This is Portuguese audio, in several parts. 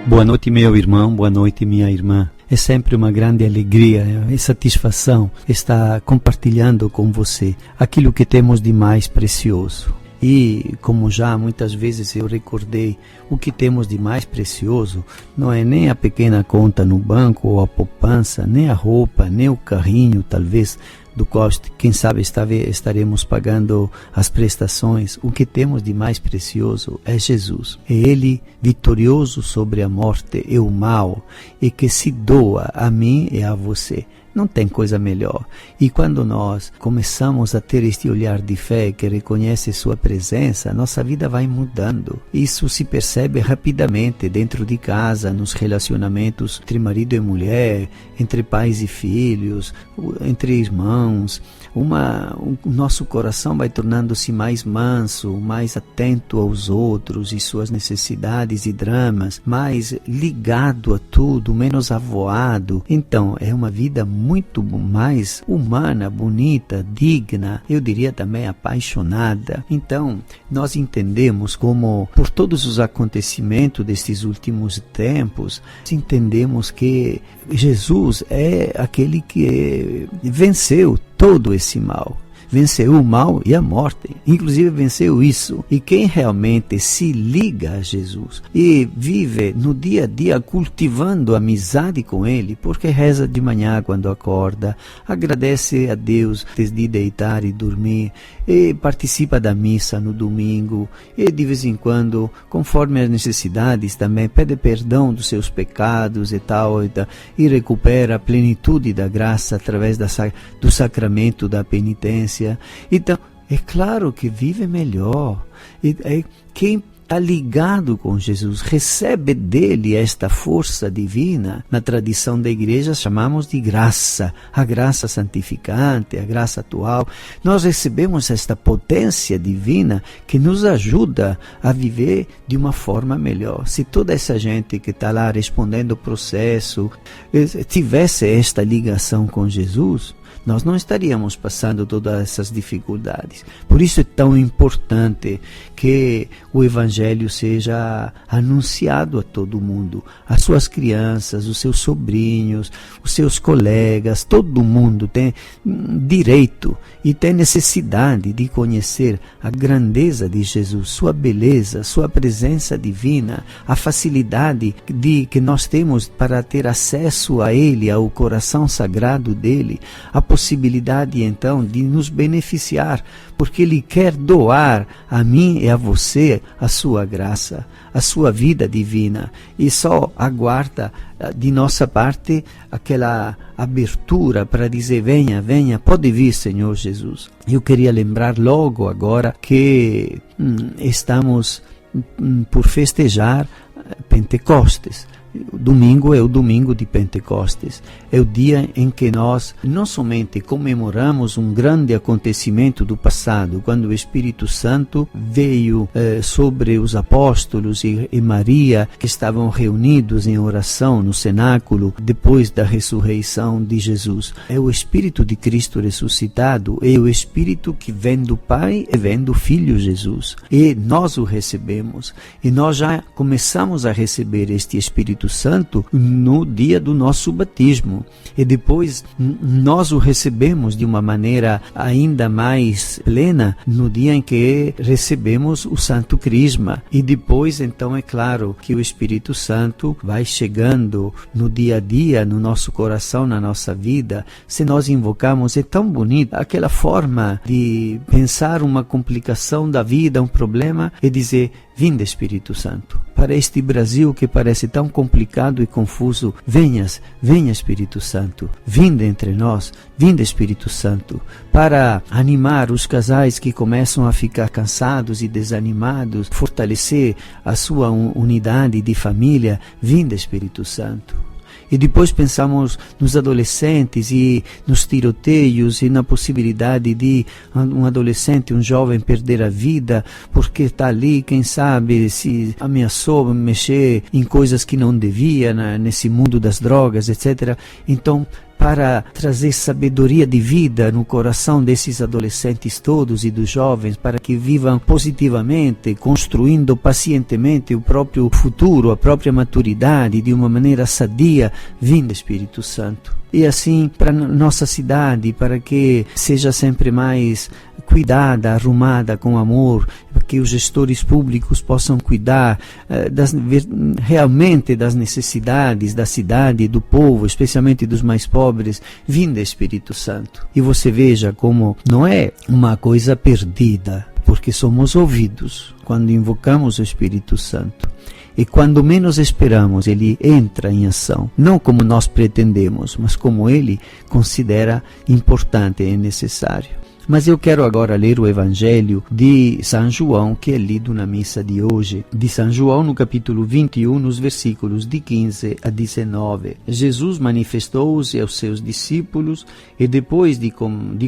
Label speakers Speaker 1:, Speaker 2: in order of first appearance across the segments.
Speaker 1: Boa noite, meu irmão, boa noite, minha irmã. É sempre uma grande alegria e satisfação estar compartilhando com você aquilo que temos de mais precioso. E, como já muitas vezes eu recordei, o que temos de mais precioso não é nem a pequena conta no banco ou a poupança, nem a roupa, nem o carrinho, talvez, do qual, quem sabe, estaremos pagando as prestações. O que temos de mais precioso é Jesus. É Ele vitorioso sobre a morte e o mal, e que se doa a mim e a você. Não tem coisa melhor. E quando nós começamos a ter este olhar de fé que reconhece sua presença, nossa vida vai mudando. Isso se percebe rapidamente dentro de casa, nos relacionamentos entre marido e mulher, entre pais e filhos, entre irmãos. O nosso coração vai tornando-se mais manso, mais atento aos outros e suas necessidades e dramas, mais ligado a tudo, menos avoado. Então, é uma vida muito mais humana, bonita, digna, eu diria também apaixonada. Então, nós entendemos como, por todos os acontecimentos destes últimos tempos, entendemos que Jesus é aquele que venceu todo esse mal. Venceu o mal e a morte, inclusive venceu isso. E quem realmente se liga a Jesus e vive no dia a dia cultivando amizade com Ele, porque reza de manhã quando acorda, agradece a Deus antes de deitar e dormir, e participa da missa no domingo, e de vez em quando, conforme as necessidades, também pede perdão dos seus pecados e tal, e recupera a plenitude da graça através do sacramento da penitência. Então, é claro que vive melhor. Quem está ligado com Jesus recebe dele esta força divina. Na tradição da igreja chamamos de graça, a graça santificante, a graça atual. Nós recebemos esta potência divina que nos ajuda a viver de uma forma melhor. Se toda essa gente que está lá respondendo o processo tivesse esta ligação com Jesus, nós não estaríamos passando todas essas dificuldades. Por isso é tão importante que o Evangelho seja anunciado a todo mundo, às suas crianças, os seus sobrinhos, os seus colegas. Todo mundo tem direito e tem necessidade de conhecer a grandeza de Jesus, sua beleza, sua presença divina, a facilidade que nós temos para ter acesso a Ele, ao coração sagrado dele, a possibilidade então de nos beneficiar, porque Ele quer doar a mim e a você a sua graça, a sua vida divina, e só aguarda de nossa parte aquela abertura para dizer: venha, venha, pode vir, Senhor Jesus. Eu queria lembrar logo agora que estamos por festejar Pentecostes. O domingo é o domingo de Pentecostes, é o dia em que nós não somente comemoramos um grande acontecimento do passado, quando o Espírito Santo veio sobre os apóstolos e Maria, que estavam reunidos em oração no cenáculo depois da ressurreição de Jesus. É o Espírito de Cristo ressuscitado, é o Espírito que vem do Pai e vem do Filho Jesus, e nós o recebemos, e nós já começamos a receber este Espírito Santo no dia do nosso batismo, e depois nós o recebemos de uma maneira ainda mais plena no dia em que recebemos o Santo Crisma, e depois então é claro que o Espírito Santo vai chegando no dia a dia, no nosso coração, na nossa vida. Se nós invocamos, é tão bonito aquela forma de pensar uma complicação da vida, um problema, e dizer: vinde, Espírito Santo, para este Brasil que parece tão complicado e confuso. Venha Espírito Santo, vinde entre nós, vinde Espírito Santo, para animar os casais que começam a ficar cansados e desanimados, fortalecer a sua unidade de família. Vinde, Espírito Santo. E depois pensamos nos adolescentes e nos tiroteios e na possibilidade de um adolescente, um jovem perder a vida porque está ali, quem sabe, se ameaçou mexer em coisas que não devia, nesse mundo das drogas, etc. Então, para trazer sabedoria de vida no coração desses adolescentes todos e dos jovens, para que vivam positivamente, construindo pacientemente o próprio futuro, a própria maturidade de uma maneira sadia. Vinda, Espírito Santo. E assim para nossa cidade, para que seja sempre mais cuidada, arrumada com amor, para que os gestores públicos possam cuidar realmente das necessidades da cidade e do povo, especialmente dos mais pobres. Vinda, Espírito Santo. E você veja como não é uma coisa perdida, porque somos ouvidos quando invocamos o Espírito Santo. E quando menos esperamos, ele entra em ação, não como nós pretendemos, mas como ele considera importante e necessário. Mas eu quero agora ler o Evangelho de São João, que é lido na missa de hoje. De São João, no capítulo 21, nos versículos de 15 a 19. Jesus manifestou-se aos seus discípulos e depois de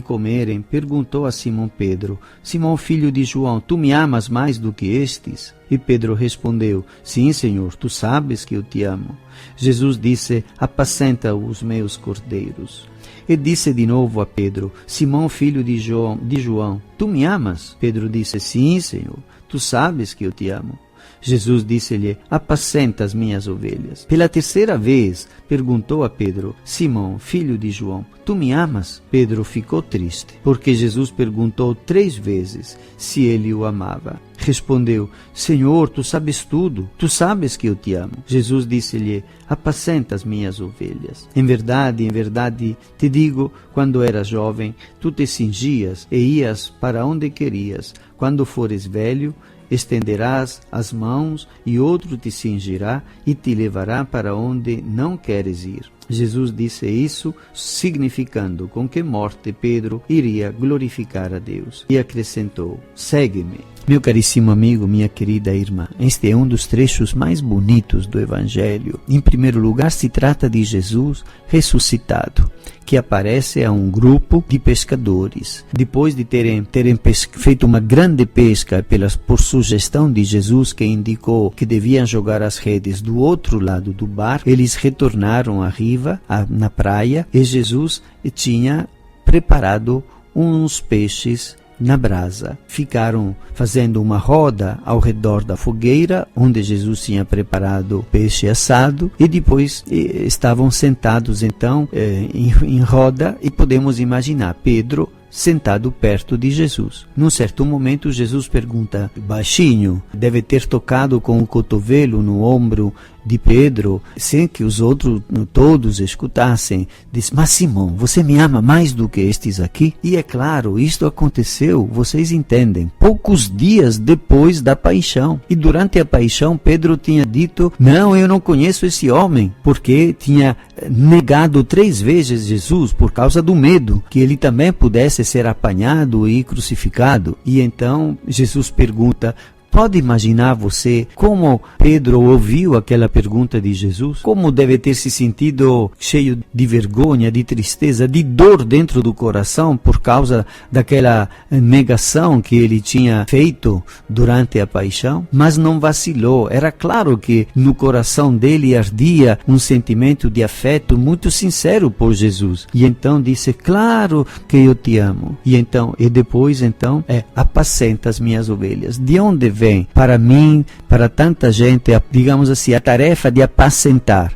Speaker 1: comerem, perguntou a Simão Pedro: Simão, filho de João, tu me amas mais do que estes? E Pedro respondeu: Sim, Senhor, tu sabes que eu te amo. Jesus disse: Apacenta os meus cordeiros. E disse de novo a Pedro: Simão, filho de João, tu me amas? Pedro disse: Sim, Senhor, tu sabes que eu te amo. Jesus disse-lhe: Apacenta as minhas ovelhas. Pela terceira vez perguntou a Pedro: Simão, filho de João, tu me amas? Pedro ficou triste, porque Jesus perguntou 3 vezes se ele o amava. Respondeu: Senhor, tu sabes tudo, tu sabes que eu te amo. Jesus disse-lhe: Apacenta as minhas ovelhas. Em verdade, te digo, quando eras jovem, tu te cingias e ias para onde querias. Quando fores velho, estenderás as mãos e outro te cingirá e te levará para onde não queres ir. Jesus disse isso, significando com que morte Pedro iria glorificar a Deus. E acrescentou: Segue-me. Meu caríssimo amigo, minha querida irmã, este é um dos trechos mais bonitos do Evangelho. Em primeiro lugar, se trata de Jesus ressuscitado, que aparece a um grupo de pescadores. Depois de terem feito uma grande pesca por sugestão de Jesus, que indicou que deviam jogar as redes do outro lado do barco, eles retornaram à riva, na praia, e Jesus tinha preparado uns peixes na brasa. Ficaram fazendo uma roda ao redor da fogueira, onde Jesus tinha preparado peixe assado, e depois estavam sentados então em roda, e podemos imaginar Pedro sentado perto de Jesus. Num certo momento, Jesus pergunta baixinho, deve ter tocado com o cotovelo no ombro de Pedro, sem que os outros todos escutassem. Diz: Mas Simão, você me ama mais do que estes aqui? E é claro, isto aconteceu, vocês entendem, poucos dias depois da paixão. E durante a paixão, Pedro tinha dito: Não, eu não conheço esse homem, porque tinha negado 3 vezes Jesus por causa do medo que ele também pudesse ser apanhado e crucificado. E então Jesus pergunta: Pode imaginar você como Pedro ouviu aquela pergunta de Jesus? Como deve ter se sentido cheio de vergonha, de tristeza, de dor dentro do coração por causa daquela negação que ele tinha feito durante a paixão? Mas não vacilou. Era claro que no coração dele ardia um sentimento de afeto muito sincero por Jesus. E então disse: Claro que eu te amo. E depois apacenta as minhas ovelhas. De onde vem para mim, para tanta gente, digamos assim, a tarefa de apacentar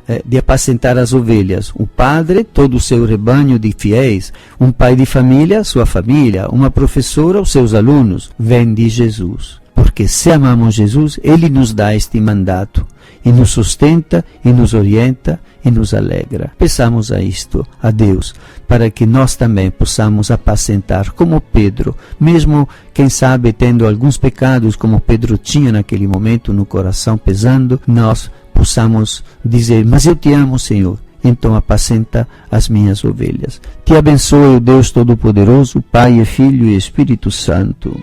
Speaker 1: as ovelhas? O padre, todo o seu rebanho de fiéis; um pai de família, sua família; uma professora, os seus alunos. Vem de Jesus. Porque se amamos Jesus, ele nos dá este mandato e nos sustenta e nos orienta e nos alegra. Peçamos a Deus, para que nós também possamos apacentar como Pedro, mesmo, quem sabe, tendo alguns pecados como Pedro tinha naquele momento no coração pesando, nós possamos dizer: Mas eu te amo, Senhor. Então apacenta as minhas ovelhas. Te abençoe o Deus Todo-Poderoso, Pai, Filho e Espírito Santo.